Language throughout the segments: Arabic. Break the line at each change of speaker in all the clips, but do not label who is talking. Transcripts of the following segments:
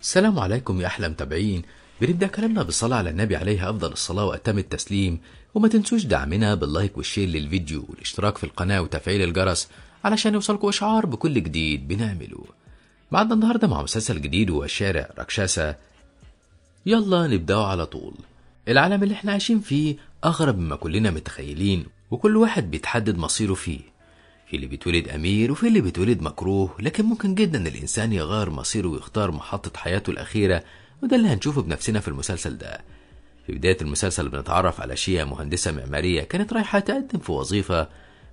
السلام عليكم يا أحلى متابعين. بنبدأ كلامنا بالصلاة على النبي عليه أفضل الصلاة وأتم التسليم، وما تنسوش دعمنا باللايك والشير للفيديو والاشتراك في القناة وتفعيل الجرس علشان يوصلكوا إشعار بكل جديد بنعمله. بعد النهاردة مع مسلسل جديد هو شارع راكشاسا. يلا نبدأ على طول. العالم اللي احنا عايشين فيه أغرب مما كلنا متخيلين، وكل واحد بيتحدد مصيره فيه. في اللي بيتولد أمير وفي اللي بيتولد مكروه، لكن ممكن جدا الإنسان يغير مصيره ويختار محطة حياته الأخيرة، وده اللي هنشوفه بنفسنا في المسلسل ده. في بداية المسلسل بنتعرف على شيا، مهندسة معمارية كانت رايحة تقدم في وظيفة،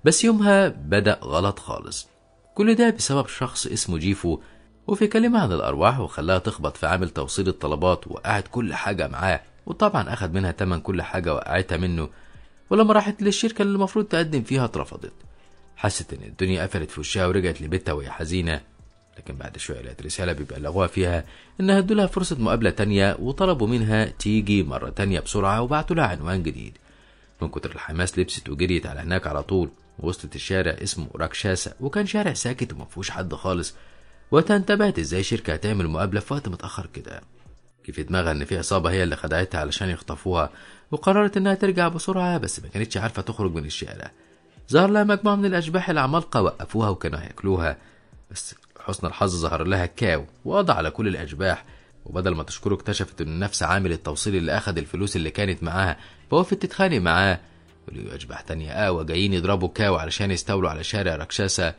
بس يومها بدأ غلط خالص. كل ده بسبب شخص اسمه جيفو، وفي كلمة عن الأرواح وخلاها تخبط في عامل توصيل الطلبات ووقعت كل حاجة معاه، وطبعا أخد منها تمن كل حاجة وقعتها منه. ولما راحت للشركة اللي المفروض تقدم فيها اترفضت. حست ان الدنيا قفلت في وشها ورجعت لبيتها وهي حزينة، لكن بعد شوية لقت رسالة بيبلغوها فيها انها ادولها فرصة مقابلة تانية، وطلبوا منها تيجي مرة تانية بسرعة، وبعتوا لها عنوان جديد. من كتر الحماس لبست وجريت على هناك على طول، ووصلت الشارع اسمه راكشاسا، وكان شارع ساكت ومفيهوش حد خالص. وقتها انتبهت ازاي شركة هتعمل مقابلة في وقت متأخر كده. كيف دماغها ان في عصابة هي اللي خدعتها علشان يخطفوها، وقررت انها ترجع بسرعة، بس ما كانتش عارفة تخرج من الشارع. ظهر لها مجموعة من الأشباح العمالقة وقفوها وكانوا هياكلوها، بس حسن الحظ ظهر لها كاو وقضى على كل الأشباح. وبدل ما تشكره اكتشفت إن نفس عامل التوصيل اللي أخد الفلوس اللي كانت معاها، فوقفت تتخانق معاه. ولقوا أشباح تانية جايين يضربوا كاو علشان يستولوا على شارع راكشاسا،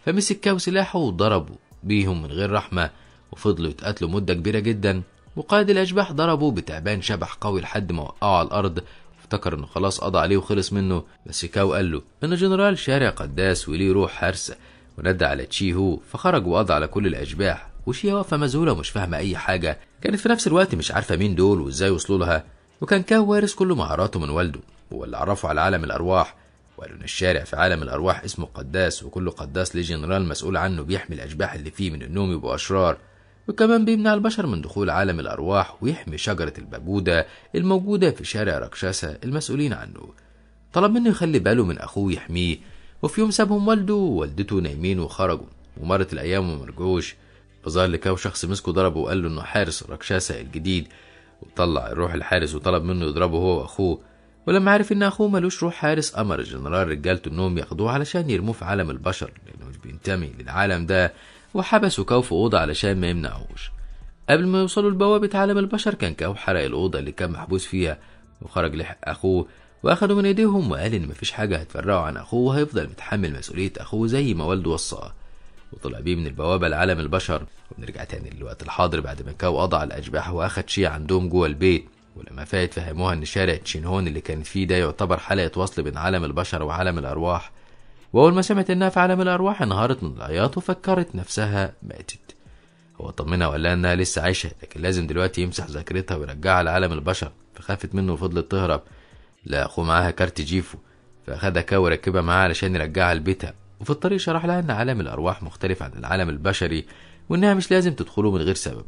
فمسك كاو سلاحه وضربوا بيهم من غير رحمة، وفضلوا يتقاتلوا مدة كبيرة جدا. وقائد الأشباح ضربوا بتعبان شبح قوي لحد ما وقعوا على الأرض. افتكر انه خلاص قضى عليه وخلص منه، بس كاو قال له ان جنرال شارع قداس وليه روح حارسة، وندى على تشيهو، فخرج وقضى على كل الاشباح. وشيا واقفه مذهوله ومش فاهمه اي حاجه، كانت في نفس الوقت مش عارفه مين دول وازاي وصلوا لها. وكان كاو وارث كل مهاراته من والده، هو اللي عرفه على عالم الارواح، وقالوا ان الشارع في عالم الارواح اسمه قداس، وكل قداس ليه جنرال مسؤول عنه بيحمي الاشباح اللي فيه من انهم يبقوا اشرار، وكمان بيمنع البشر من دخول عالم الأرواح، ويحمي شجرة البابودة الموجودة في شارع راكشاسا المسؤولين عنه. طلب منه يخلي باله من أخوه يحميه. وفي يوم سابهم والده ووالدته نايمين وخرجوا، ومرت الأيام ومرجعوش. فظهر لكاو شخص مسكه ضربه وقال له إنه حارس راكشاسا الجديد، وطلع الروح الحارس وطلب منه يضربه هو وأخوه. ولما عرف إن أخوه ملوش روح حارس، أمر الجنرال رجالته إنهم ياخدوه علشان يرموه في عالم البشر، لأنه مش بينتمي للعالم ده، وحبسوا كاو في أوضة علشان ما يمنعوش. قبل ما يوصلوا لبوابة عالم البشر، كان كاو حرق الأوضة اللي كان محبوس فيها، وخرج لحق أخوه وأخده من إيديهم، وقال إن مفيش حاجة هتفرقه عن أخوه، وهيفضل متحمل مسؤولية أخوه زي ما والده وصاه. وطلع بيه من البوابة لعالم البشر. وبنرجع تاني للوقت الحاضر بعد ما كاو قضى على الأشباح وأخد شيء عندهم جوه البيت. ولما فات فهموها إن شارع تشينهون اللي كانت فيه ده يعتبر حلقة وصل بين عالم البشر وعالم الأرواح. وأول ما سمعت إنها في عالم الأرواح انهارت من العياط وفكرت نفسها ماتت. هو طمنها وقال لها انها لسه عايشه، لكن لازم دلوقتي يمسح ذاكرتها ويرجعها لعالم البشر، فخافت منه وفضلت تهرب. لا اخوه معاها كارت جيفو، فاخدها كاو وركبها معاه علشان يرجعها لبيتها. وفي الطريق شرح لها ان عالم الارواح مختلف عن العالم البشري، وانها مش لازم تدخله من غير سبب.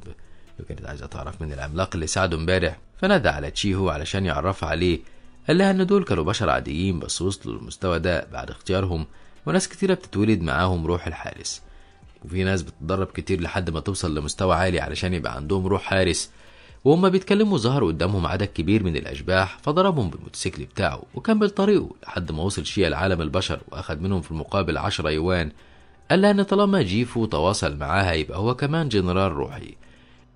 وكانت عايزه تعرف من العملاق اللي ساعده امبارح، فنادى على تشيهو علشان يعرفها عليه. قال لها ان دول كانوا بشر عاديين، بس وصلوا للمستوى ده بعد اختيارهم، وناس كتيره بتتولد معاهم روح الحارس، وفي ناس بتتدرب كتير لحد ما توصل لمستوى عالي علشان يبقى عندهم روح حارس. وهم بيتكلموا ظهر قدامهم عدد كبير من الأشباح، فضربهم بالموتوسيكل بتاعه وكمل طريقه لحد ما وصل شيا لعالم البشر، وأخد منهم في المقابل 10 يوان. قال لها إن طالما جيفو تواصل معاها يبقى هو كمان جنرال روحي.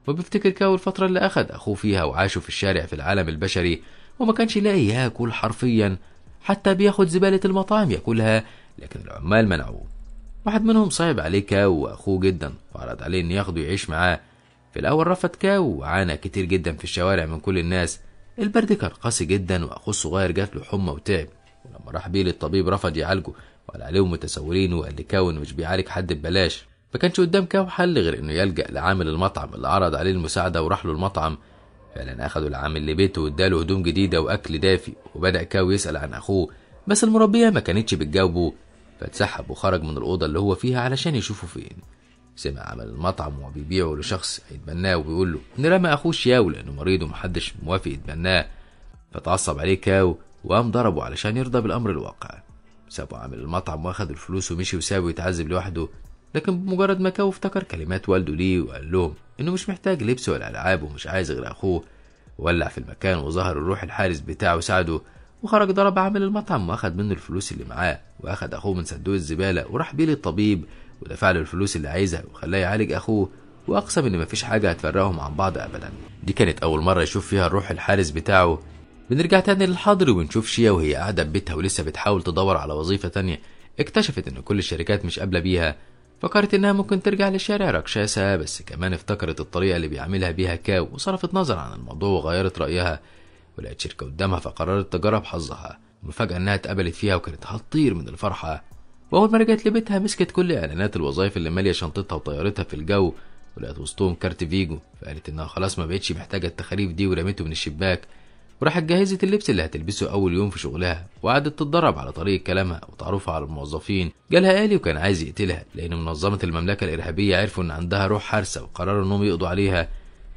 وبيفتكر كاو الفترة اللي أخد أخوه فيها وعاشوا في الشارع في العالم البشري، وما كانش لاقي ياكل حرفيا، حتى بياخد زبالة المطاعم ياكلها، لكن العمال منعوه. واحد منهم صعب عليه كاو واخوه جدا، وعرض عليه ان ياخده يعيش معاه. في الاول رفض كاو، وعانى كتير جدا في الشوارع من كل الناس. البرد كان قاسي جدا، واخوه الصغير جات له حمى وتعب. ولما راح بيه للطبيب رفض يعالجه، وقال عليهم متسولين، وقال لكاو انه مش بيعالج حد ببلاش. ما كانش قدام كاو حل غير انه يلجأ لعامل المطعم اللي عرض عليه المساعدة وراح له المطعم. فعلا اخدوا العامل لبيته واداله هدوم جديدة واكل دافي، وبدأ كاو يسأل عن اخوه، بس المربية ما كانتش بتجاوبه، فاتسحب وخرج من الأوضة اللي هو فيها علشان يشوفه فين. سمع عمل المطعم وهو بيبيعه لشخص هيتبناه، وبيقول له إن رمى أخوه شياو لأنه مريض ومحدش موافق يتبناه. فتعصب عليه كاو وقام ضربه علشان يرضى بالأمر الواقع. سابه عامل المطعم واخد الفلوس ومشي، وسابه يتعذب لوحده. لكن بمجرد ما كاو افتكر كلمات والده ليه وقال لهم انه مش محتاج لبس ولا العاب ومش عايز غير اخوه، ولع في المكان وظهر الروح الحارس بتاعه ساعده، وخرج ضرب عامل المطعم واخد منه الفلوس اللي معاه، واخد اخوه من صندوق الزباله وراح بيه للطبيب ودفع له الفلوس اللي عايزها وخلاه يعالج اخوه، واقسم ان مفيش حاجه هتفرقهم عن بعض ابدا. دي كانت اول مره يشوف فيها الروح الحارس بتاعه. بنرجع تاني للحاضر وبنشوف شيا وهي قاعده في بيتها ولسه بتحاول تدور على وظيفه تانية. اكتشفت ان كل الشركات مش قابله بيها، فكرت انها ممكن ترجع لشارع راكشاسا، بس كمان افتكرت الطريقه اللي بيعملها بيها كاو وصرفت نظر عن الموضوع وغيرت رايها، ولقت شركه قدامها فقررت تجرب حظها. المفاجاه انها اتقبلت فيها وكانت هتطير من الفرحه. واول ما رجعت لبيتها مسكت كل اعلانات الوظائف اللي ماليه شنطتها وطيارتها في الجو، ولقت وسطهم كارت فيجو، فقالت انها خلاص ما بقتش محتاجه التخاريف دي ورميته من الشباك، وراحت جهزت اللبس اللي هتلبسه اول يوم في شغلها، وقعدت تتدرب على طريقه كلامها وتعرفها على الموظفين. جالها آلي وكان عايز يقتلها لان منظمه المملكه الارهابيه عرفوا ان عندها روح حارسه وقرروا انهم يقضوا عليها،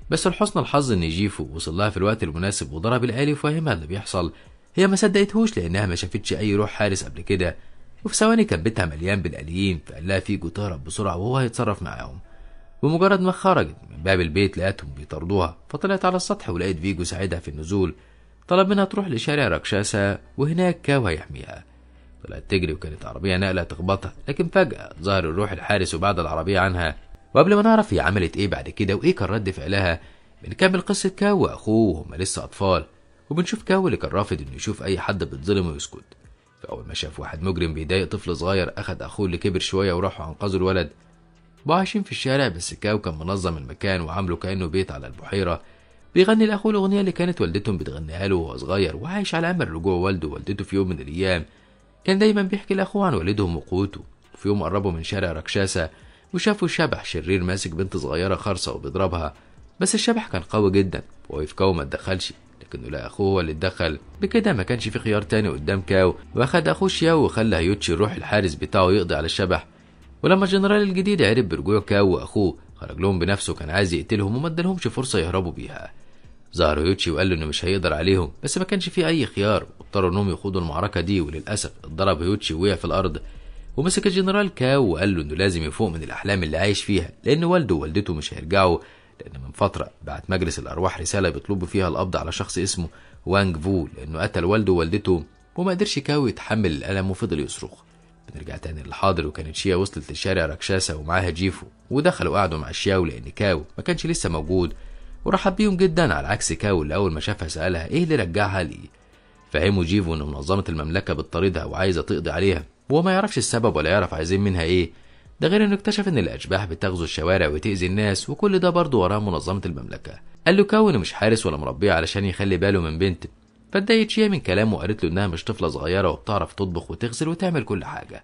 بس لحسن الحظ ان جيفو وصل لها في الوقت المناسب وضرب الآلي وفهمها اللي بيحصل. هي ما صدقتهوش لانها ما شافتش اي روح حارس قبل كده، وفي ثواني كان بيتها مليان بالآليين، فقال لها فيجو تهرب بسرعه وهو هيتصرف معاهم. بمجرد ما خرجت من باب البيت لقتهم بيطاردوها، فطلعت على السطح ولقيت فيجو ساعدها في النزول. طلب منها تروح لشارع راكشاسا وهناك كاو هيحميها. طلعت تجري وكانت عربيه نقله تخبطها، لكن فجاه ظهر الروح الحارس وبعد العربيه عنها. وقبل ما نعرف هي عملت ايه بعد كده وايه كان رد فعلها، بنكمل قصه كاو واخوه وهما لسه اطفال، وبنشوف كاو اللي كان رافض انه يشوف اي حد بيتظلم ويسكت. فاول ما شاف واحد مجرم بيضايق طفل صغير اخد اخوه اللي كبر شويه وراحوا انقذوا الولد. بقوا عايشين في الشارع، بس كاو كان منظم المكان وعامله كانه بيت على البحيره، بيغني لاخوه الاغنيه اللي كانت والدتهم بتغنيها له وهو صغير، وعايش على امل رجوع والده ووالدته في يوم من الايام. كان دايما بيحكي لاخوه عن والدهم وقوته. وفي يوم قربوا من شارع راكشاسا وشافوا شبح شرير ماسك بنت صغيره خرصه وبيضربها، بس الشبح كان قوي جدا ووقف كاو ما اتدخلش، لكنه لا اخوه هو اللي اتدخل. بكده ما كانش في خيار تاني قدام كاو، واخد اخوه شياو وخلى هيوتشي الروح الحارس بتاعه يقضي على الشبح. ولما الجنرال الجديد عرف برجوع كاو واخوه خرج لهم بنفسه، كان عايز يقتلهم وما ادالهمش فرصه يهربوا بيها. ظهر هيوتشي وقال له انه مش هيقدر عليهم، بس ما كانش فيه اي خيار واضطروا انهم يخوضوا المعركه دي، وللاسف اتضرب هيوتشي ووقع في الارض. ومسك الجنرال كاو وقال له انه لازم يفوق من الاحلام اللي عايش فيها، لان والده ووالدته مش هيرجعوا، لان من فتره بعت مجلس الارواح رساله بيطلبوا فيها القبض على شخص اسمه وانج فو لانه قتل والده ووالدته، وما قدرش كاو يتحمل الالم وفضل يصرخ. بنرجع تاني للحاضر، وكانت شيا وصلت لشارع راكشاسا ومعاها جيفو، ودخلوا قعدوا مع شياو لان كاو ما كانش لسه موجود، ورحب بيهم جدا على عكس كاو اللي اول ما شافها سالها ايه اللي رجعها لي. فهموا جيفو ان منظمه المملكه بتطاردها وعايزه تقضي عليها، وهو ما يعرفش السبب ولا يعرف عايزين منها ايه. ده غير انه اكتشف ان الاشباح بتغزو الشوارع وتاذي الناس، وكل ده برضه وراه منظمه المملكه. قال له كاو انه مش حارس ولا مربيه علشان يخلي باله من بنت. فاتضايقت شيا من كلامه وقالت له انها مش طفله صغيره وبتعرف تطبخ وتغسل وتعمل كل حاجه.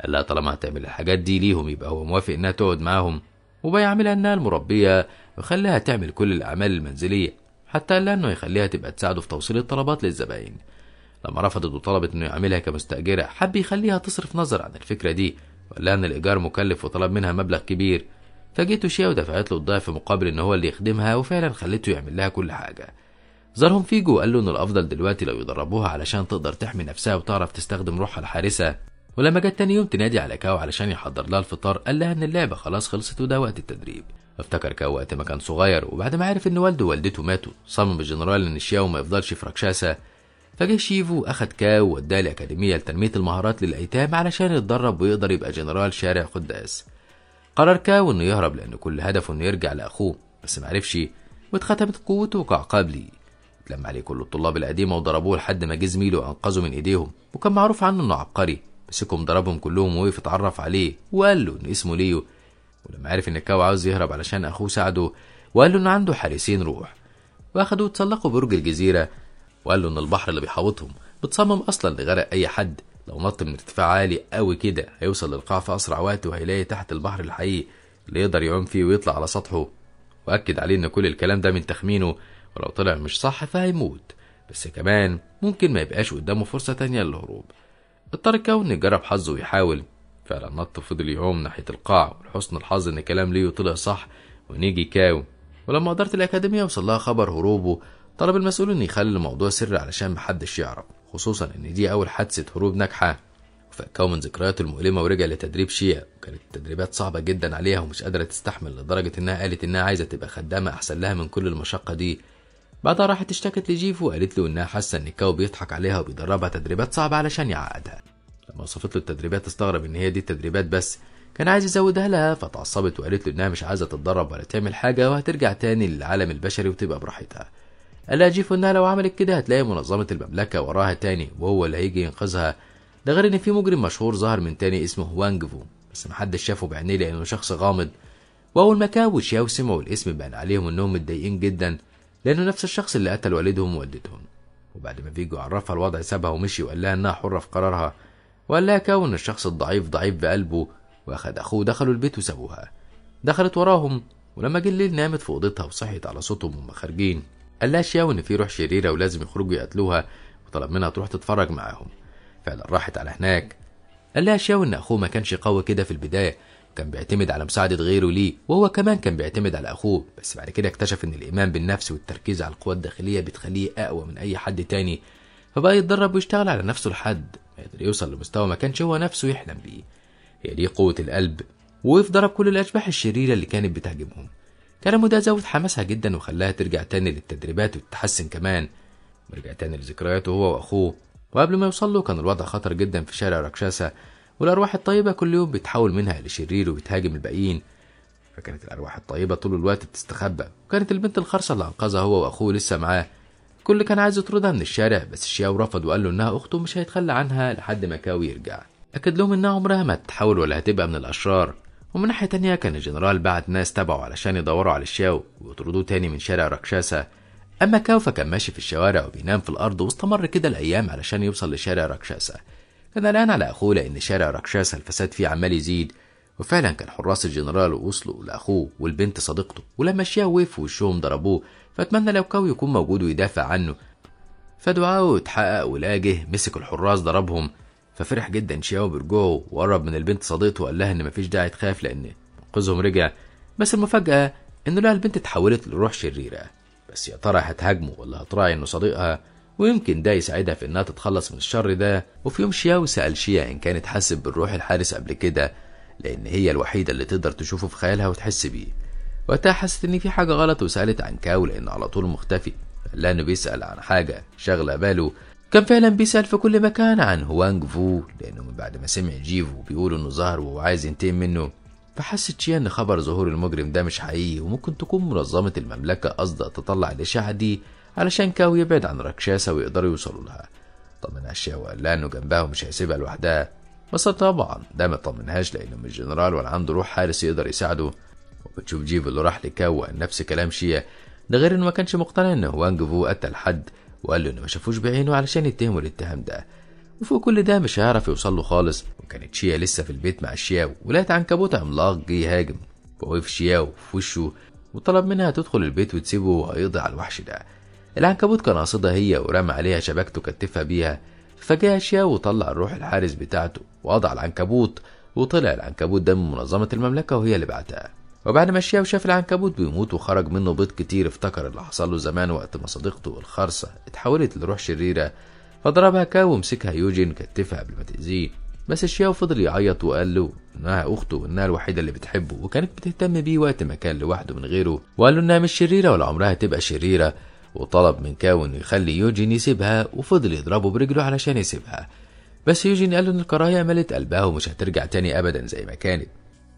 قال لها طالما هتعمل الحاجات دي ليهم يبقى هو موافق انها تقعد معاهم، وبيعملها انها المربيه ويخليها تعمل كل الاعمال المنزليه، حتى قال لها انه يخليها تبقى تساعده في توصيل الطلبات للزباين. لما رفضت وطلبت انه يعملها كمستاجره، حب يخليها تصرف نظر عن الفكره دي، وقال لها ان الايجار مكلف وطلب منها مبلغ كبير. فجيته شيا ودفعت له الضعف مقابل ان هو اللي يخدمها، وفعلا خلته يعمل لها كل حاجه. زارهم فيجو وقال له ان الافضل دلوقتي لو يدربوها علشان تقدر تحمي نفسها وتعرف تستخدم روحها الحارسه. ولما جت تاني يوم تنادي على كاو علشان يحضر لها الفطار، قال لها ان اللعبه خلاص خلصت وده وقت التدريب. افتكر كاو وقت ما كان صغير، وبعد ما عرف ان والده ووالدته ماتوا صمم الجنرال ان شياو ما يفضلش في راكشاسا. فجه شيفو اخد كاو ووداه لاكاديميه لتنميه المهارات للايتام علشان يتدرب ويقدر يبقى جنرال شارع قداس. قرر كاو انه يهرب لان كل هدفه انه يرجع لاخوه، بس معرفش واتختمت قوته كعقاب ليه. اتلم عليه كل الطلاب القديمه وضربوه لحد ما جه زميله وانقذه من ايديهم، وكان معروف عنه انه عبقري. مسكهم ضربهم كلهم ووقف اتعرف عليه وقال له ان اسمه ليو. ولما عرف ان كاو عاوز يهرب علشان اخوه ساعده، وقال له ان عنده حارسين روح، واخدوه اتسلقوا برج الجزيره، وقال له ان البحر اللي بيحاوطهم بتصمم اصلا لغرق اي حد. لو نط من ارتفاع عالي قوي كده هيوصل للقاع في اسرع وقت، وهيلاقي تحت البحر الحقيقي اللي يقدر يعوم فيه ويطلع على سطحه. واكد عليه ان كل الكلام ده من تخمينه، ولو طلع مش صح فهيموت، بس كمان ممكن ما يبقاش قدامه فرصه تانية للهروب. اضطر كاو انه يجرب حظه ويحاول. فعلا نط وفضل يعوم ناحيه القاع، ولحسن الحظ ان كلام ليو طلع صح ونيجي كاو. ولما اداره الاكاديميه وصل لها خبر هروبه، طلب المسؤول انه يخلي الموضوع سر علشان محدش يعرف، خصوصا ان دي اول حادثه هروب ناجحه، وفكوا من ذكرياته المؤلمة ورجع لتدريب شيا، وكانت التدريبات صعبة جدا عليها ومش قادرة تستحمل لدرجة إنها قالت إنها عايزة تبقى خدامة أحسن لها من كل المشقة دي. بعدها راحت اشتكت لجيفو وقالت له إنها حاسة إن كاو بيضحك عليها وبيدربها تدريبات صعبة علشان يعقدها. لما وصفت له التدريبات استغرب إن هي دي التدريبات بس، كان عايز يزودها لها، فتعصبت وقالت له إنها مش عايزة تتدرب ولا تعمل حاجة وهترجع تاني للعالم البشري وتبقى براحتها. قال لها جيفو إنها لو عملت كده هتلاقي منظمة المملكة وراها تاني وهو اللي هيجي ينقذها. ده غير إن في مجرم مشهور ظهر من تاني اسمه هوانجفو، بس محدش شافه بعينيه لأنه شخص غامض. وأول ما كاو وشياو سمعوا الاسم بان عليهم إنهم متضايقين جدا لأنه نفس الشخص اللي قتل والدهم ووالدتهم. وبعد ما فيجو عرفها الوضع سابها ومشي وقال لها إنها حرة في قرارها، وقال لها كاو إن الشخص الضعيف ضعيف بقلبه، وأخد أخوه ودخلوا البيت وسابوها. دخلت وراهم، ولما جه الليل نامت في أوضتها وصحيت على صوتهم وهم خارجين. قال لها شياو إن في روح شريرة ولازم يخرجوا يقتلوها، وطلب منها تروح تتفرج معاهم. فعلا راحت على هناك. قال لها شياو إن أخوه ما كانش قوي كده في البداية، كان بيعتمد على مساعدة غيره ليه، وهو كمان كان بيعتمد على أخوه، بس بعد كده اكتشف إن الإيمان بالنفس والتركيز على القوى الداخلية بتخليه أقوى من أي حد تاني، فبقى يتدرب ويشتغل على نفسه لحد ما يقدر يوصل لمستوى ما كانش هو نفسه يحلم بيه. هي دي قوة القلب، ووقف ضرب كل الأشباح الشريرة اللي كانت بتهاجمهم. كلامه ده زود حماسها جدا وخلاها ترجع تاني للتدريبات وتتحسن كمان، ورجع تاني لذكرياته هو وأخوه. وقبل ما يوصل له كان الوضع خطر جدا في شارع راكشاسا، والأرواح الطيبة كل يوم بتحول منها لشرير وبتهاجم الباقيين. فكانت الأرواح الطيبة طول الوقت بتستخبى، وكانت البنت الخرصة اللي أنقذها هو وأخوه لسه معاه. الكل كان عايز يطردها من الشارع، بس شياو رفض وقال له إنها أخته مش هيتخلى عنها لحد ما كاو يرجع. أكد لهم إنها عمرها ما هتتحول ولا هتبقى من الأشرار. ومن ناحية تانية كان الجنرال بعت ناس تبعه علشان يدوروا على شياو ويطردوه تاني من شارع راكشاسا. أما كاو فكان ماشي في الشوارع وبينام في الأرض، واستمر كده الأيام علشان يوصل لشارع راكشاسا. كان قلقان على أخوه لأن شارع راكشاسا الفساد فيه عمال يزيد، وفعلا كان حراس الجنرال وصلوا لأخوه والبنت صديقته، ولما شياو وقف في وشهم ضربوه. فأتمنى لو كاو يكون موجود ويدافع عنه، فدعاءه اتحقق ولاجه مسك الحراس ضربهم. ففرح جدا شياو برجوعه وقرب من البنت صديقته وقال لها ان مفيش داعي تخاف لان منقذهم رجع. بس المفاجأة انه لقى البنت اتحولت لروح شريرة، بس يا ترى هتهاجمه ولا هتراعي انه صديقها، ويمكن ده يساعدها في انها تتخلص من الشر ده. وفي يوم شياو سأل شيا ان كانت حاسب بالروح الحارس قبل كده، لان هي الوحيدة اللي تقدر تشوفه في خيالها وتحس بيه. وقتها حست ان في حاجة غلط وسألت عن كاو لانه على طول مختفي. قال لها انه بيسأل عن حاجة شغلة باله. كان فعلا بيسأل في كل مكان عن هوانجفو، لأنه من بعد ما سمع جيفو بيقول إنه ظهر وهو عايز ينتقم منه. فحست شيا إن خبر ظهور المجرم ده مش حقيقي، وممكن تكون منظمة المملكة قصدها تطلع الإشاعة دي علشان كاو يبعد عن راكشاسا ويقدروا يوصلوا لها. طمنها شيا وقال لها إنه جنبها ومش هيسيبها لوحدها، بس طبعا ده ما طمنهاش لأنه مش جنرال ولا عنده روح حارس يقدر يساعده. وبتشوف جيفو اللي راح لكاو وقال نفس كلام شيا، ده غير إنه ما كانش مقتنع إن هوانجفو قتل حد، وقال له انه ما شافوش بعينه علشان يتهموا الاتهام ده. وفوق كل ده مش هيعرف يوصل له خالص. وكانت شيا لسه في البيت مع شياو ولقت عنكبوت عملاق جه يهاجم، فوقف شياو في وشه وطلب منها تدخل البيت وتسيبه وهيقضي على الوحش ده. العنكبوت كان قاصدها هي ورمى عليها شبكته كتفها بيها، فجاء شياو وطلع الروح الحارس بتاعته وقضى على العنكبوت، وطلع العنكبوت ده من منظمة المملكة وهي اللي بعتها. وبعد ما شياو شاف العنكبوت بيموت وخرج منه بيض كتير، افتكر اللي حصل له زمان وقت ما صديقته الخرصة اتحولت لروح شريرة، فضربها كاو ومسكها يوجين كتفها قبل ما تأذيه. بس شياو فضل يعيط وقال له انها اخته وانها الوحيدة اللي بتحبه وكانت بتهتم بيه وقت ما كان لوحده من غيره، وقال له انها مش شريرة ولا عمرها تبقى شريرة. وطلب من كاو انه يخلي يوجين يسيبها، وفضل يضربه برجله علشان يسيبها. بس يوجين قال له ان الكراهية ملت قلبها ومش هترجع تاني ابدا زي ما كانت،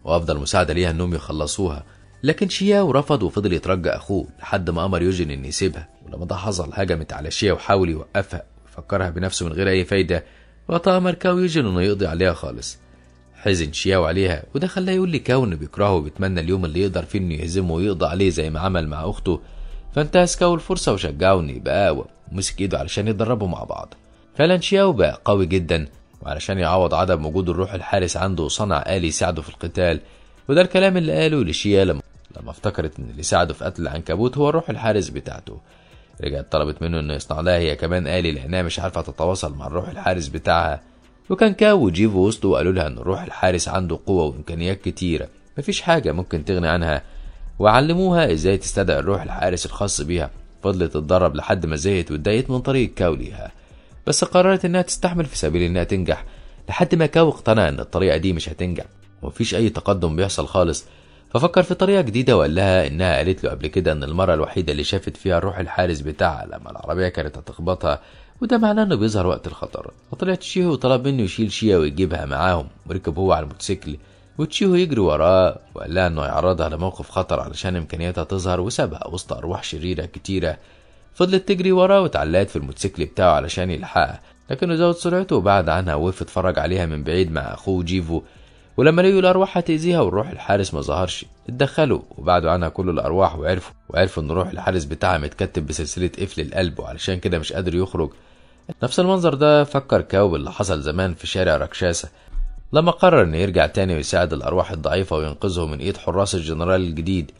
وافضل مساعدة ليها انهم يخلصوها. لكن شياو رفض وفضل يترجى اخوه لحد ما امر يوجين ان يسيبها. ولما ده حصل هجمت على شيا وحاول يوقفها وفكرها بنفسه من غير اي فايدة، وقتها امر كاو يوجين انه يقضي عليها خالص. حزن شياو عليها وده خلاه يقول لكاو انه بيكرهه وبيتمنى اليوم اللي يقدر فيه انه يهزمه ويقضي عليه زي ما عمل مع اخته. فانتهز كاو الفرصة وشجعه انه يبقى اقوى ومسك ايده علشان يتدربوا مع بعض. فعلا شياو بقى قوي جدا، وعلشان يعوض عدم وجود الروح الحارس عنده صنع آلي يساعده في القتال. وده الكلام اللي قاله لشيا لما افتكرت ان اللي ساعده في قتل العنكبوت هو الروح الحارس بتاعته. رجعت طلبت منه انه يصنع لها هي كمان آلي لانها مش عارفه تتواصل مع الروح الحارس بتاعها. وكان كاو وجيفو وسطه وقالوا لها ان الروح الحارس عنده قوه وامكانيات كتيره مفيش حاجه ممكن تغني عنها، وعلموها ازاي تستدعي الروح الحارس الخاص بيها. فضلت تتدرب لحد ما زهقت واتضايقت من طريق كاو ليها، بس قررت انها تستحمل في سبيل انها تنجح، لحد ما كاو اقتنع ان الطريقة دي مش هتنجح ومفيش اي تقدم بيحصل خالص. ففكر في طريقة جديدة وقال لها انها قالت له قبل كده ان المرة الوحيدة اللي شافت فيها الروح الحارس بتاعها لما العربية كانت هتخبطها، وده معناه انه بيظهر وقت الخطر. فطلع تشيهو وطلب منه يشيل شيا ويجيبها معاهم، وركب هو على الموتوسيكل وتشيهو يجري وراه وقال لها انه يعرضها لموقف خطر علشان امكانياتها تظهر، وسابها وسط ارواح شريرة كتيرة. فضلت تجري وراه واتعلقت في الموتوسيكل بتاعه علشان يلحقها، لكنه زود سرعته وبعد عنها ووقف اتفرج عليها من بعيد مع اخوه جيفو. ولما لقوا الارواح هتأذيها والروح الحارس ما ظهرش، اتدخلوا وبعدوا عنها كل الارواح وعرفوا ان الروح الحارس بتاعها متكتب بسلسلة قفل القلب، وعلشان كده مش قادر يخرج. نفس المنظر ده فكر كاو باللي حصل زمان في شارع راكشاسا لما قرر انه يرجع تاني ويساعد الارواح الضعيفة وينقذهم من ايد حراس الجنرال الجديد.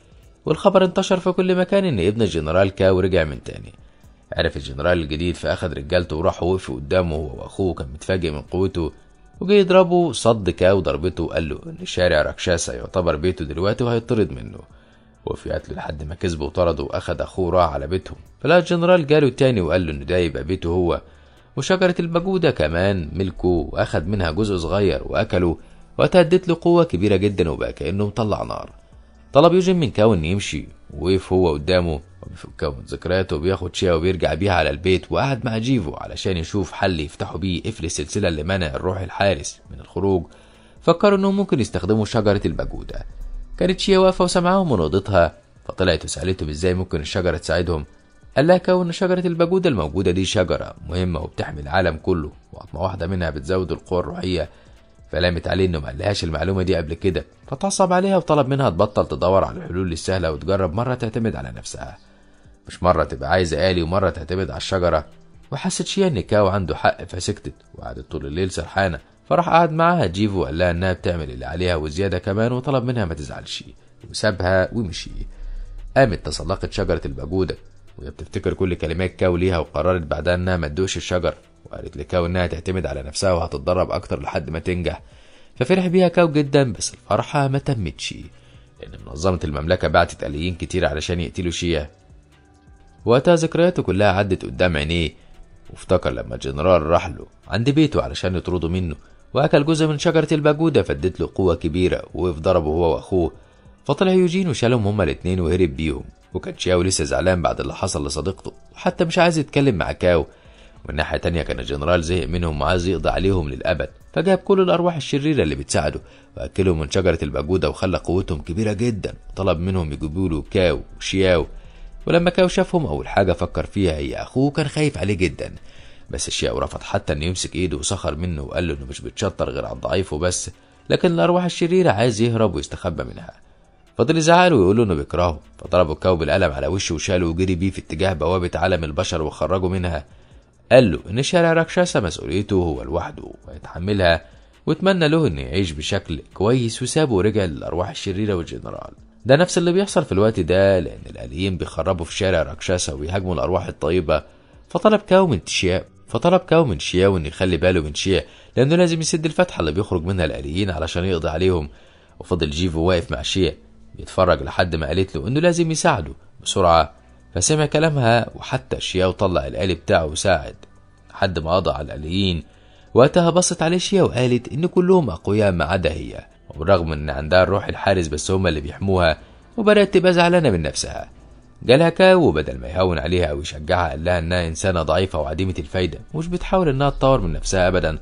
والخبر انتشر في كل مكان ان ابن الجنرال كاو رجع من تاني. عرف الجنرال الجديد فاخد رجالته وراحوا وقفوا قدامه، هو واخوه كان متفاجئ من قوته وجاي يضربه. صد كاو ضربته وقال له ان شارع راكشاسا يعتبر بيته دلوقتي وهيطرد منه. وفي قتله لحد ما كسبه وطرده واخد اخوه راح على بيتهم. فلا الجنرال جاله تاني وقال له ان ده يبقى بيته هو، وشجرة البجودة كمان ملكه، واخد منها جزء صغير واكله، وتهدت له قوة كبيرة جدا وبقى كأنه مطلع نار. طلب يوجين من كاو ان يمشي، ووقف هو قدامه وبيفكه من ذكرياته وبياخد شيا وبيرجع بيها على البيت، وقعد مع جيفو علشان يشوف حل يفتحوا بيه قفل السلسلة اللي منع الروح الحارس من الخروج. فكروا انهم ممكن يستخدموا شجرة البجودة. كانت شيا واقفة وسمعهم ونقضتها، فطلعت وسألتهم ازاي ممكن الشجرة تساعدهم. قال لها كاو ان شجرة البجودة الموجودة دي شجرة مهمة وبتحمي العالم كله، وعظمة واحدة منها بتزود القوة الروحية. فلامت عليه انه ما قالهاش المعلومه دي قبل كده، فتعصب عليها وطلب منها تبطل تدور على الحلول السهله وتجرب مره تعتمد على نفسها، مش مره تبقى عايزه آلي ومره تعتمد على الشجره. وحست شيا ان كاو عنده حق فسكتت وقعدت طول الليل سرحانه. فراح قعد معاها جيفو وقال لها انها بتعمل اللي عليها وزياده كمان، وطلب منها ما تزعلش وسابها ومشي. قامت تسلقت شجره البجوده وهي بتفتكر كل كلمات كاو ليها، وقررت بعدها انها ما تدوش الشجر، وقالت لكاو انها تعتمد على نفسها وهتتدرب اكتر لحد ما تنجح. ففرح بيها كاو جدا، بس الفرحة ما تمتش لان منظمة المملكة بعتت آليين كتير علشان يقتلوا شيا. وقتها ذكرياته كلها عدت قدام عينيه، وافتكر لما الجنرال راح له عند بيته علشان يطرده منه واكل جزء من شجرة البجودة فادت له قوة كبيرة، ووقف ضربه هو واخوه. فطلع يوجين وشالهم هما الاتنين وهرب بيهم. وكان شياو لسه زعلان بعد اللي حصل لصديقته وحتى مش عايز يتكلم مع كاو. ومن ناحية تانية كان الجنرال زهق منهم وعايز يقضي عليهم للأبد، فجاب كل الأرواح الشريرة اللي بتساعده وأكلهم من شجرة البجودة وخلى قوتهم كبيرة جدا، وطلب منهم يجيبوا له كاو وشياو. ولما كاو شافهم أول حاجة فكر فيها هي أخوه، كان خايف عليه جدا. بس شياو رفض حتى إنه يمسك إيده وسخر منه وقال له إنه مش بتشطر غير على الضعيف وبس، لكن الأرواح الشريرة عايز يهرب ويستخبى منها. فضل يزعله ويقول له إنه بيكرهه، فضربه كاو بالقلم على وشه وشاله وجري بيه في اتجاه بوابة عالم البشر وخرجه منها. قال له ان شارع راكشاسا مسؤوليته هو لوحده ويتحملها، واتمنى له انه يعيش بشكل كويس، وسابه ورجع للارواح الشريره والجنرال. ده نفس اللي بيحصل في الوقت ده، لان الآليين بيخربوا في شارع راكشاسا ويهاجموا الارواح الطيبه. فطلب كاو من شياو انه يخلي باله من شيا، لانه لازم يسد الفتحه اللي بيخرج منها الآليين علشان يقضي عليهم. وفضل جيفو واقف مع شيا بيتفرج لحد ما قالت له انه لازم يساعده بسرعه. فسمع كلامها، وحتى شياو طلع الآلي بتاعه وساعد لحد ما قضى على الآليين. وقتها بصت عليه شيا وقالت ان كلهم اقوياء ما عدا هي، وبالرغم ان عندها الروح الحارس بس هما اللي بيحموها. وبدأت تبقى زعلانه من نفسها. جالها كاو وبدل ما يهون عليها او يشجعها قال لها انها انسانه ضعيفه وعديمه الفايده ومش بتحاول انها تطور من نفسها ابدا.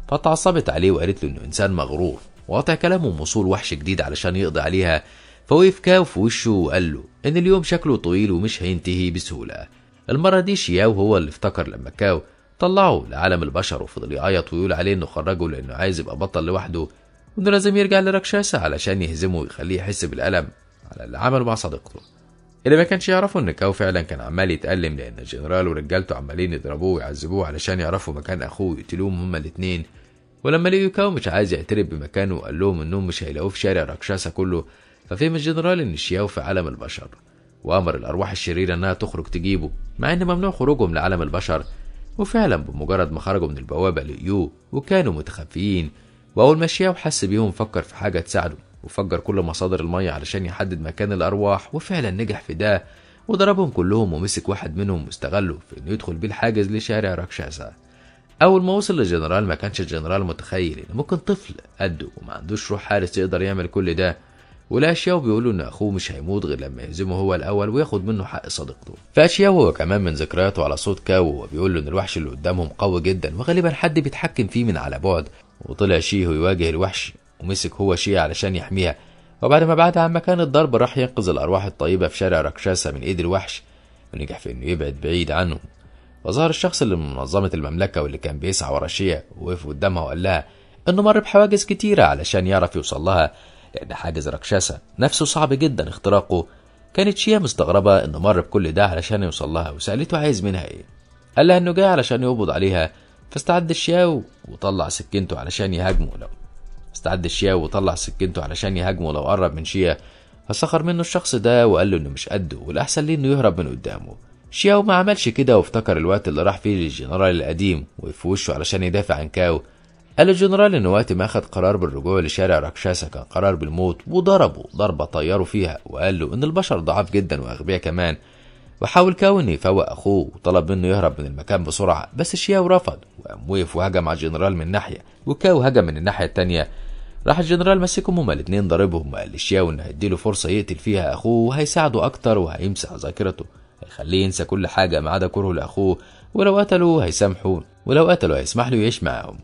فتعصبت عليه وقالت له انه انسان مغرور، وقطع كلامه وصول وحش جديد علشان يقضي عليها. فوقف كاو في وشه وقال له ان اليوم شكله طويل ومش هينتهي بسهوله. المره دي شياو هو اللي افتكر لما كاو طلعه لعالم البشر، وفضل يعيط ويقول عليه انه خرجه لانه عايز يبقى بطل لوحده، وانه لازم يرجع لراكشاسا علشان يهزمه ويخليه يحس بالالم على اللي عمله مع صديقته. اللي ما كانش يعرفه ان كاو فعلا كان عمال يتألم، لان الجنرال ورجالته عمالين يضربوه ويعذبوه علشان يعرفوا مكان اخوه ويقتلوهم هما الاتنين. ولما لقوا كاو مش عايز يعترف بمكانه وقال لهم انهم مش هيلاقوه في شارع راكشاسا كله، ففهم الجنرال ان شياو في عالم البشر، وامر الارواح الشريره انها تخرج تجيبه مع ان ممنوع خروجهم لعالم البشر. وفعلا بمجرد ما خرجوا من البوابه لقيوه وكانوا متخفيين. واول ما شياو حس بيهم فكر في حاجه تساعده، وفجر كل مصادر الميه علشان يحدد مكان الارواح، وفعلا نجح في ده وضربهم كلهم، ومسك واحد منهم واستغله في انه يدخل بيه الحاجز لشارع راكشاسا. اول ما وصل للجنرال ما كانش الجنرال متخيل ان ممكن طفل قده وما عندوش روح حارس يقدر يعمل كل ده، ولا شياو بيقوله ان اخوه مش هيموت غير لما يهزمه هو الاول وياخد منه حق صديقته. فاشياو هو كمان من ذكرياته على صوت كاو وبيقول له ان الوحش اللي قدامهم قوي جدا وغالبا حد بيتحكم فيه من على بعد، وطلع شيهو يواجه الوحش ومسك هو شيه علشان يحميها، وبعد ما بعد عن مكان الضرب راح ينقذ الارواح الطيبه في شارع راكشاسا من ايد الوحش، ونجح في انه يبعد بعيد عنه. وظهر الشخص اللي من منظمه المملكه واللي كان بيسعى ورا شيه ووقف قدامها وقال لها انه مر بحواجز كتيره علشان يعرف يوصل لها، لأن حاجز راكشاسا نفسه صعب جدا اختراقه. كانت شيا مستغربة إنه مر بكل ده علشان يوصل لها، وسألته عايز منها إيه. قال لها إنه جاي علشان يقبض عليها، فاستعد الشياو وطلع سكينته علشان يهاجمه لو قرب من شيا، فسخر منه الشخص ده وقال له إنه مش قده والأحسن ليه إنه يهرب من قدامه. شياو ما عملش كده وافتكر الوقت اللي راح فيه للجنرال القديم وقف في وشه علشان يدافع عن كاو. قال الجنرال إن وقت ما أخد قرار بالرجوع لشارع راكشاسا كان قرار بالموت، وضربه ضربة طيره فيها، وقال له إن البشر ضعاف جدا وأغبياء كمان. وحاول كاو إنه يفوق أخوه وطلب منه يهرب من المكان بسرعة، بس شياو رفض وقام وقف وهجم على الجنرال من ناحية وكاو هجم من الناحية التانية. راح الجنرال مسكهم هما الاتنين ضربهم، وقال لشياو إنه هيديله فرصة يقتل فيها أخوه وهيساعده أكتر وهيمسح ذاكرته، هيخليه ينسى كل حاجة ما عدا كرهه لأخوه، ولو قتلوا هيسمح له يعيش معاهم.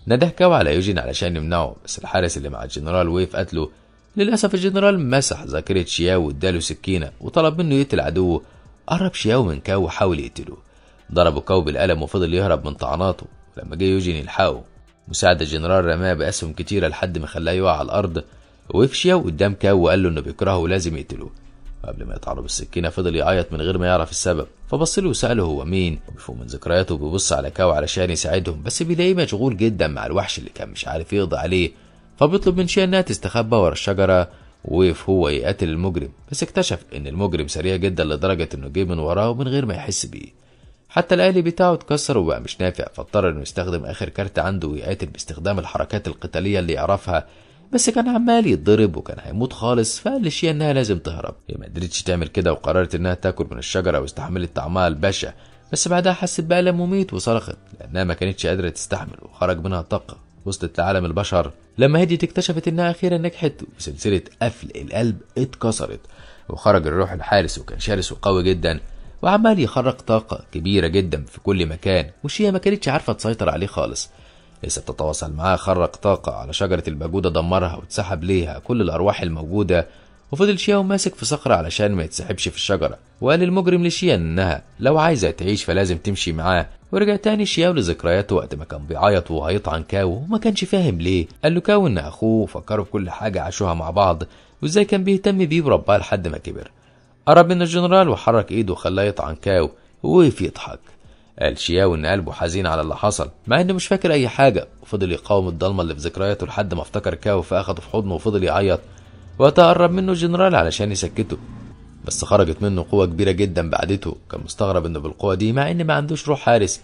نده كاو على يوجين علشان يمنعه، بس الحارس اللي مع الجنرال وقف قتله. للأسف الجنرال مسح ذاكرة شياو واداله سكينة وطلب منه يقتل عدوه. قرب شياو من كاو وحاول يقتله، ضربه كاو بالقلم وفضل يهرب من طعناته. ولما جه يوجين يلحقه مساعد الجنرال رماه بأسهم كتيرة لحد ما خلاه يقع على الأرض. وقف شياو قدام كاو وقال له إنه بيكرهه ولازم يقتله. قبل ما يطعنه بالسكينة فضل يعيط من غير ما يعرف السبب، فبصله وسأله هو مين، وبيفوق من ذكرياته بيبص على كاو علشان يساعدهم، بس بيلاقيه مشغول جدا مع الوحش اللي كان مش عارف يقضي عليه. فبيطلب من شيا انها تستخبى ورا الشجرة، ووقف هو يقاتل المجرم، بس اكتشف ان المجرم سريع جدا لدرجة انه جه من وراه من غير ما يحس بيه. حتى الآلي بتاعه اتكسر وبقى مش نافع، فاضطر انه يستخدم اخر كارت عنده ويقاتل باستخدام الحركات القتالية اللي يعرفها، بس كان عمال يتضرب وكان هيموت خالص. فقال لشيا انها لازم تهرب. هي ما قدرتش تعمل كده وقررت انها تاكل من الشجره واستحملت طعمها البشع، بس بعدها حست بألم مميت وصرخت لانها ما كانتش قادره تستحمل وخرج منها طاقه. وصلت لعالم البشر. لما هديت اكتشفت انها اخيرا نجحت وسلسله قفل القلب اتكسرت، وخرج الروح الحارس وكان شرس وقوي جدا وعمال يخرج طاقه كبيره جدا في كل مكان، وشيا ما كانتش عارفه تسيطر عليه خالص. لسه بتتواصل معاه خرج طاقة على شجرة الباجودة، دمرها واتسحب ليها كل الأرواح الموجودة، وفضل شياو ماسك في صخرة علشان ما يتسحبش في الشجرة. وقال المجرم لشيا إنها لو عايزة تعيش فلازم تمشي معاه. ورجع تاني شياو لذكرياته وقت ما كان بيعيط وهيطعن كاو وما كانش فاهم ليه. قال له كاو إن أخوه فكروا بكل حاجة عاشوها مع بعض وإزاي كان بيهتم بيه ورباه لحد ما كبر. قرب من الجنرال وحرك إيده وخلاه يطعن كاو ووقف يضحك. قال شياو ان قلبه حزين على اللي حصل مع انه مش فاكر اي حاجه، وفضل يقاوم الضلمه اللي في ذكرياته لحد ما افتكر كاو فاخده في حضنه وفضل يعيط. وقتها قرب منه الجنرال علشان يسكته، بس خرجت منه قوه كبيره جدا بعدته. كان مستغرب انه بالقوه دي مع ان ما عندوش روح حارس.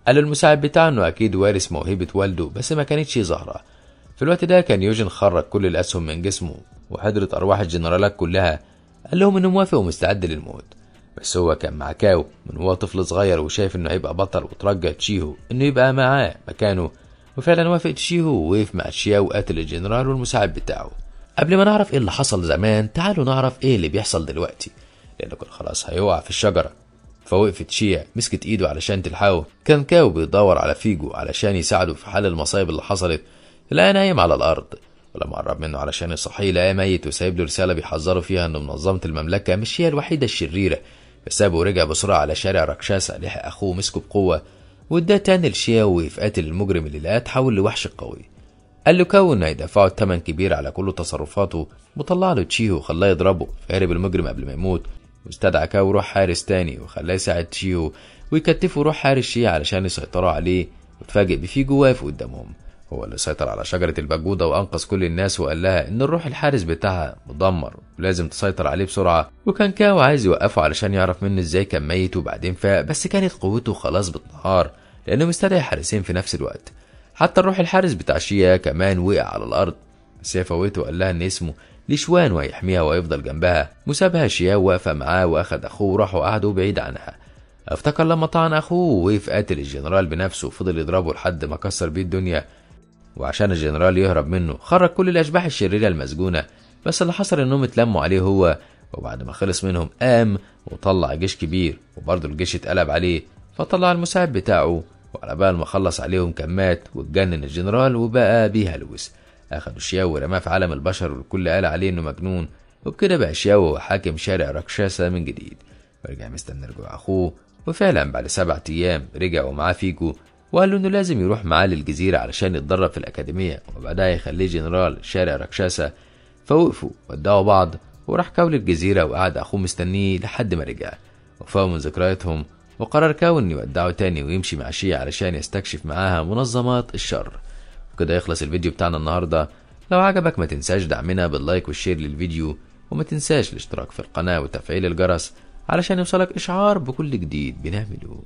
قال المساعد بتاعه انه اكيد وارث موهبه والده بس ما كانتش ظاهره. في الوقت ده كان يوجين خرج كل الاسهم من جسمه وحضرت ارواح الجنرالات كلها. قال لهم انه موافق ومستعد للموت، بس هو كان مع كاو من هو طفل صغير وشايف انه هيبقى بطل، وترجى تشيهو انه يبقى معاه مكانه. وفعلا وافق تشيهو ووقف مع تشياو وقتل الجنرال والمساعد بتاعه. قبل ما نعرف ايه اللي حصل زمان تعالوا نعرف ايه اللي بيحصل دلوقتي، لانه كان خلاص هيقع في الشجرة. فوقفت شيا مسكت ايده علشان تلحقه. كان كاو بيدور على فيجو علشان يساعده في حل المصايب اللي حصلت. لقاه نايم على الارض، ولما قرب منه علشان يصحيه لقاه ميت وسايب له رسالة بيحذره فيها انه منظمة المملكة مش هي الوحيدة الشريرة. فسابه ورجع بسرعة على شارع راكشاسا. لحق أخوه مسكه بقوة واداه تاني لشيا ووقف قاتل المجرم اللي لقاه تحول لوحش قوي. قال له كاو إنه هيدفعه الثمن كبير على كل تصرفاته، وطلع له تشيهو وخلاه يضربه. فهرب المجرم قبل ما يموت، واستدعى كاو روح حارس تاني وخلاه يساعد تشيهو ويكتفوا روح حارس شيا علشان يسيطروا عليه. وتفاجئ بفيجو واقف قدامهم، هو اللي سيطر على شجرة الباجودة وأنقذ كل الناس، وقال لها إن الروح الحارس بتاعها مدمر ولازم تسيطر عليه بسرعة. وكان كاو عايز يوقفه علشان يعرف منه إزاي كان ميت وبعدين فاق، بس كانت قوته خلاص بتنهار لأنه مستدعي حارسين في نفس الوقت. حتى الروح الحارس بتاع شيا كمان وقع على الأرض، بس هي فوته وقال لها إن اسمه ليشوان وهيحميها ويفضل جنبها. وسابها شيا واقفة معاه وأخد أخوه وراحوا قعدوا بعيد عنها. افتكر لما طعن اخوه ووقف قاتل الجنرال بنفسه وفضل يضربه لحد ما كسر بيه الدنيا، وعشان الجنرال يهرب منه خرج كل الاشباح الشريره المسجونه. بس اللي حصل انهم اتلموا عليه هو، وبعد ما خلص منهم قام وطلع جيش كبير، وبرضه الجيش اتقلب عليه فطلع المساعد بتاعه، وعلى بال ما خلص عليهم كان مات واتجنن الجنرال وبقى بيهلوس. اخدوا شياو ورماه في عالم البشر والكل قال عليه انه مجنون، وبكده بقى شياو حاكم شارع راكشاسا من جديد. ورجع مستني رجوع اخوه، وفعلا بعد 7 ايام رجع ومعاه فيجو، وقال له انه لازم يروح معاه للجزيره علشان يتدرب في الاكاديميه وبعدها يخليه جنرال شارع راكشاسا. فوقفوا ودعوا بعض، وراح كاو للجزيره وقعد اخوه مستنيه لحد ما رجع، وفاقوا من ذكرياتهم وقرر كاو انه يودعه تاني ويمشي مع شيا علشان يستكشف معاها منظمات الشر. وكده يخلص الفيديو بتاعنا النهارده. لو عجبك ما تنساش دعمنا باللايك والشير للفيديو، وما تنساش الاشتراك في القناه وتفعيل الجرس علشان يوصلك اشعار بكل جديد بنعمله.